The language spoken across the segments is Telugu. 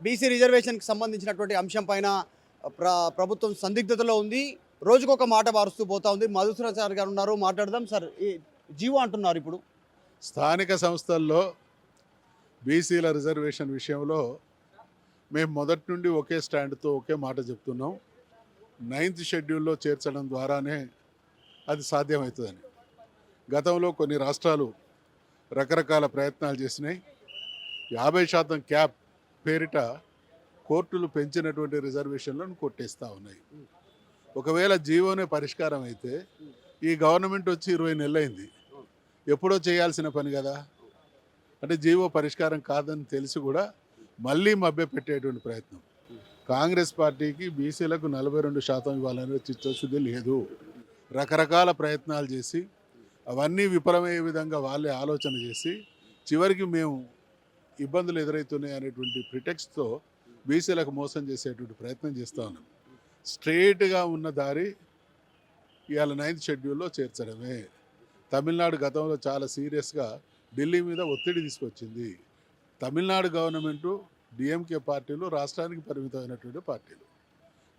బీసీ రిజర్వేషన్కి సంబంధించినటువంటి అంశం పైన ప్రభుత్వం సందిగ్ధతలో ఉంది. రోజుకొక మాట మారుస్తూ పోతా ఉంది. మధుసూదన్ గారు ఉన్నారు, మాట్లాడదాం. సార్, ఈ జీవో అంటున్నారు ఇప్పుడు స్థానిక సంస్థల్లో బీసీల రిజర్వేషన్ విషయంలో మేము మొదటి నుండి ఒకే స్టాండ్తో ఒకే మాట చెప్తున్నాం. 9th షెడ్యూల్లో చేర్చడం ద్వారానే అది సాధ్యమవుతుందని. గతంలో కొన్ని రాష్ట్రాలు రకరకాల ప్రయత్నాలు చేసినాయి. 50% క్యాప్ పేరిట కోర్టులు పెంచినటువంటి రిజర్వేషన్లను కొట్టేస్తూ ఉన్నాయి. ఒకవేళ జీవోనే పరిష్కారం అయితే ఈ గవర్నమెంట్ వచ్చి 20 నెలలైంది, ఎప్పుడో చేయాల్సిన పని కదా. అంటే జీవో పరిష్కారం కాదని తెలిసి కూడా మళ్ళీ మభ్యపెట్టేటువంటి ప్రయత్నం. కాంగ్రెస్ పార్టీకి బీసీలకు 42% ఇవ్వాలనే చిత్తశుద్ధి లేదు. రకరకాల ప్రయత్నాలు చేసి అవన్నీ విఫలమయ్యే విధంగా వాళ్ళే ఆలోచన చేసి చివరికి మేము ఇబ్బందులు ఎదురవుతున్నాయి అనేటువంటి ప్రిటెక్స్ట్తో బీసీలకు మోసం చేసేటువంటి ప్రయత్నం చేస్తూ ఉన్నాం. స్ట్రెయిట్గా ఉన్న దారి ఇవాళ 9th షెడ్యూల్లో చేర్చడమే. తమిళనాడు గతంలో చాలా సీరియస్గా ఢిల్లీ మీద ఒత్తిడి తీసుకొచ్చింది. తమిళనాడు గవర్నమెంటు డిఎంకే పార్టీలు రాష్ట్రానికి పరిమితమైనటువంటి పార్టీలు.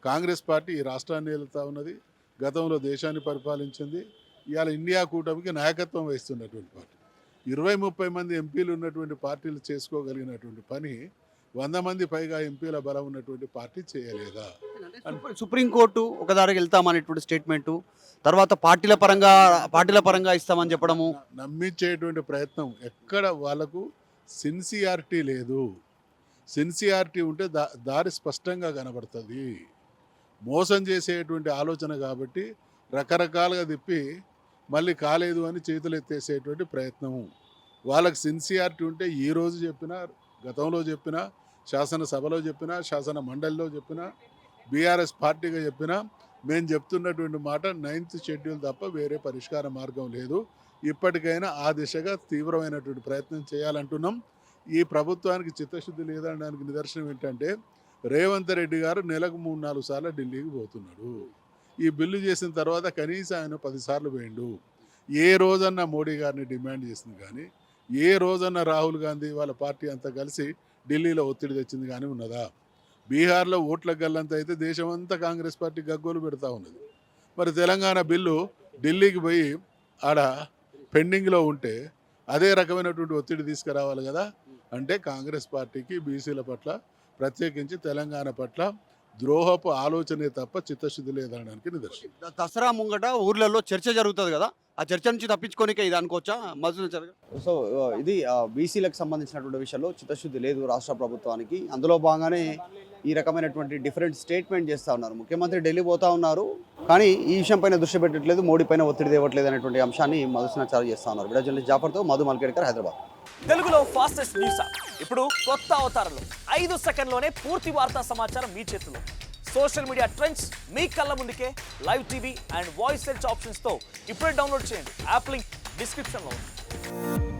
కాంగ్రెస్ పార్టీ ఈ రాష్ట్రాన్ని వెళ్తూ ఉన్నది, గతంలో దేశాన్ని పరిపాలించింది. ఇవాళ ఇండియా కూటమికి నాయకత్వం వహిస్తున్నటువంటి పార్టీ. 20-30 మంది ఎంపీలు ఉన్నటువంటి పార్టీలు చేసుకోగలిగినటువంటి పని 100 మంది పైగా ఎంపీల బలం ఉన్నటువంటి పార్టీ చేయలేదా? సుప్రీంకోర్టు ఒకదారికి వెళ్తామనేటువంటి స్టేట్మెంటు, తర్వాత పార్టీల పరంగా ఇస్తామని చెప్పడము, నమ్మించేటువంటి ప్రయత్నం. ఎక్కడ వాళ్ళకు సిన్సియారిటీ లేదు. సిన్సియారిటీ ఉంటే దారి స్పష్టంగా కనబడుతుంది. మోసం చేసేటువంటి ఆలోచన కాబట్టి రకరకాలుగా తిప్పి మళ్ళీ కాలేదు అని చేతులు ఎత్తేసేటువంటి ప్రయత్నం. వాళ్ళకి సిన్సియారిటీ ఉంటే ఈరోజు చెప్పినా, గతంలో చెప్పినా, శాసనసభలో చెప్పినా, శాసన మండలిలో చెప్పినా, బీఆర్ఎస్ పార్టీగా చెప్పినా, మేము చెప్తున్నటువంటి మాట 9th షెడ్యూల్ తప్ప వేరే పరిష్కార మార్గం లేదు. ఇప్పటికైనా ఆ దిశగా తీవ్రమైనటువంటి ప్రయత్నం చేయాలంటున్నాం. ఈ ప్రభుత్వానికి చిత్తశుద్ధి లేదనడానికి నిదర్శనం ఏంటంటే రేవంత్ రెడ్డి గారు నెలకు 3-4 సార్లు ఢిల్లీకి పోతున్నాడు. ఈ బిల్లు చేసిన తర్వాత కనీసం ఆయన 10 సార్లు పోయిండు. ఏ రోజన్నా మోడీ గారిని డిమాండ్ చేసింది కానీ, ఏ రోజన్నా రాహుల్ గాంధీ వాళ్ళ పార్టీ అంతా కలిసి ఢిల్లీలో ఒత్తిడి తెచ్చింది కానీ ఉన్నదా? బీహార్లో ఓట్ల గల్లంత అయితే దేశమంతా కాంగ్రెస్ పార్టీ గగ్గోలు పెడతా ఉన్నది. మరి తెలంగాణ బిల్లు ఢిల్లీకి పోయి ఆడ పెండింగ్లో ఉంటే అదే రకమైనటువంటి ఒత్తిడి తీసుకురావాలి కదా. అంటే కాంగ్రెస్ పార్టీకి బీసీల పట్ల, ప్రత్యేకించి తెలంగాణ పట్ల ద్రోహపు ఆలోచనే తప్ప చిత్తశుద్ధి లేదనడానికి నిదర్శనం. దసరా ముంగట ఊర్లలో చర్చ జరుగుతుంది కదా, ఆ చర్చ నుంచి తప్పించుకోనికే ఇది అనుకోవచ్చా? సో ఇది బీసీలకు సంబంధించినటువంటి విషయంలో చిత్తశుద్ధి లేదు రాష్ట్ర ప్రభుత్వానికి. అందులో భాగంగానే ఈ రకమైనటువంటి డిఫరెంట్ స్టేట్మెంట్ చేస్తూ ఉన్నారు. ముఖ్యమంత్రి ఢిల్లీ పోతా ఉన్నారు, కానీ ఈ విషయం పైన దృష్టి పెట్టట్లేదు, మోడీ పైన ఒత్తిడి తేవట్లేదు అనేటువంటి అంశాన్ని మధుసూదన్ చేస్తూ ఉన్నారు. వీడియో జర్నలిస్ట్ జాఫర్తో మధు మల్కేడ్కర్, హైదరాబాద్. తెలుగులో ఫాస్టెస్ట్ న్యూస్ ఇప్పుడు కొత్త అవతారంలో 5 సెకండ్లోనే పూర్తి వార్తా సమాచారం మీ చేతిలో. సోషల్ మీడియా ట్రెండ్స్ మీ కళ్ళ ముందుకే live TV and voice search ఆప్షన్స్తో ఇప్పుడే డౌన్లోడ్ చేయండి. యాప్ లింక్ డిస్క్రిప్షన్లో ఉంది.